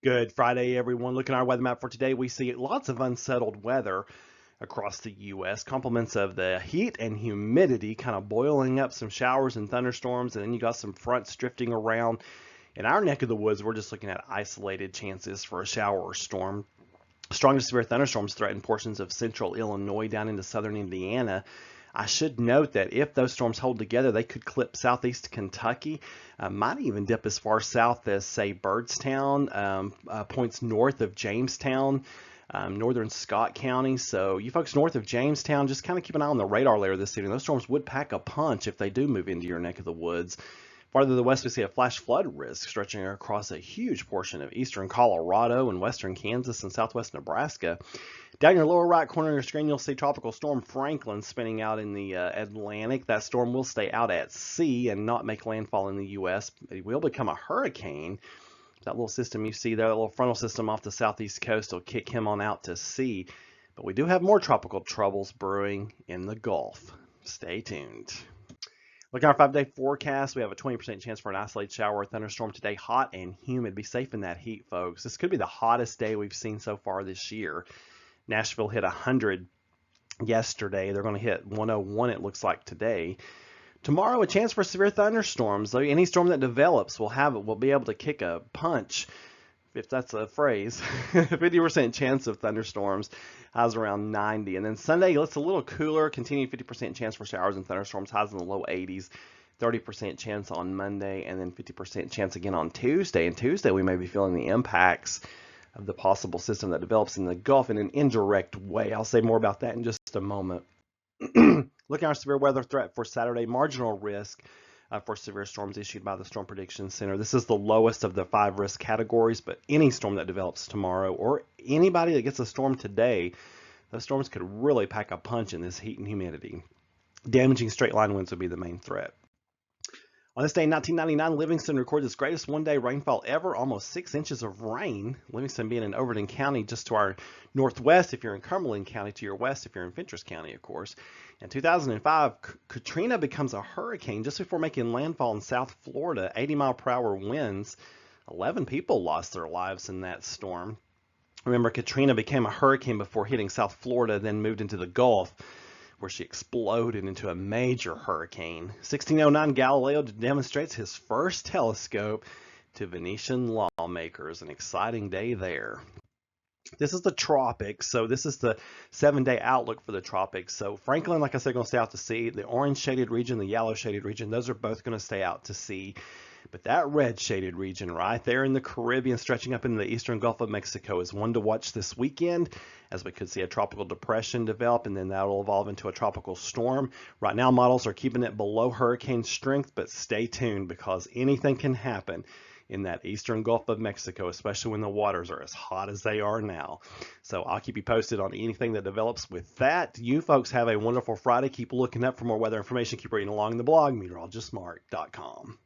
Good Friday, everyone. Looking at our weather map for today, we see lots of unsettled weather across the U.S. Complements of the heat and humidity kind of boiling up some showers and thunderstorms, and then you got some fronts drifting around. In our neck of the woods, we're just looking at isolated chances for a shower or storm. Strong to severe thunderstorms threaten portions of central Illinois down into southern Indiana. I should note that if those storms hold together, they could clip southeast Kentucky, might even dip as far south as, say, Byrdstown, points north of Jamestown, northern Scott County. So you folks north of Jamestown, just kind of keep an eye on the radar layer this evening. Those storms would pack a punch if they do move into your neck of the woods. Farther to the west, we see a flash flood risk stretching across a huge portion of eastern Colorado and western Kansas and southwest Nebraska. Down your lower right corner of your screen, you'll see Tropical Storm Franklin spinning out in the Atlantic. That storm will stay out at sea and not make landfall in the U.S. It will become a hurricane. That little system you see there, that little frontal system off the southeast coast will kick him on out to sea. But we do have more tropical troubles brewing in the Gulf. Stay tuned. Looking at our 5-day forecast, we have a 20% chance for an isolated shower or thunderstorm today. Hot and humid. Be safe in that heat, folks. This could be the hottest day we've seen so far this year. Nashville hit 100 yesterday. They're going to hit 101, it looks like, today. Tomorrow, a chance for severe thunderstorms. Though any storm that develops will be able to kick a punch, if that's a phrase. 50% chance of thunderstorms. Highs around 90. And then Sunday, it's a little cooler. Continued 50% chance for showers and thunderstorms. Highs in the low 80s. 30% chance on Monday. And then 50% chance again on Tuesday. And Tuesday, we may be feeling the impacts of the possible system that develops in the Gulf in an indirect way. I'll say more about that in just a moment. Looking at our severe weather threat for Saturday, marginal risk for severe storms issued by the Storm Prediction Center. This is the lowest of the 5 risk categories, but any storm that develops tomorrow or anybody that gets a storm today, those storms could really pack a punch in this heat and humidity. Damaging straight line winds would be the main threat. On this day in 1999, Livingston recorded its greatest one-day rainfall ever, almost 6 inches of rain. Livingston being in Overton County just to our northwest if you're in Cumberland County, to your west if you're in Fentress County, of course. In 2005, Katrina becomes a hurricane just before making landfall in South Florida. 80-mile-per-hour winds. 11 people lost their lives in that storm. Remember, Katrina became a hurricane before hitting South Florida, then moved into the Gulf, where she exploded into a major hurricane. 1609, Galileo demonstrates his first telescope to Venetian lawmakers. An exciting day there. This is the tropics, so this is the 7-day outlook for the tropics. So Franklin, like I said, going to stay out to sea. The orange shaded region, the yellow shaded region, those are both going to stay out to sea. But that red shaded region right there in the Caribbean, stretching up into the eastern Gulf of Mexico, is one to watch this weekend, as we could see a tropical depression develop, and then that will evolve into a tropical storm. Right now, models are keeping it below hurricane strength, but stay tuned because anything can happen in that eastern Gulf of Mexico, especially when the waters are as hot as they are now. So I'll keep you posted on anything that develops with that. You folks have a wonderful Friday. Keep looking up for more weather information. Keep reading along the blog, meteorologistmark.com.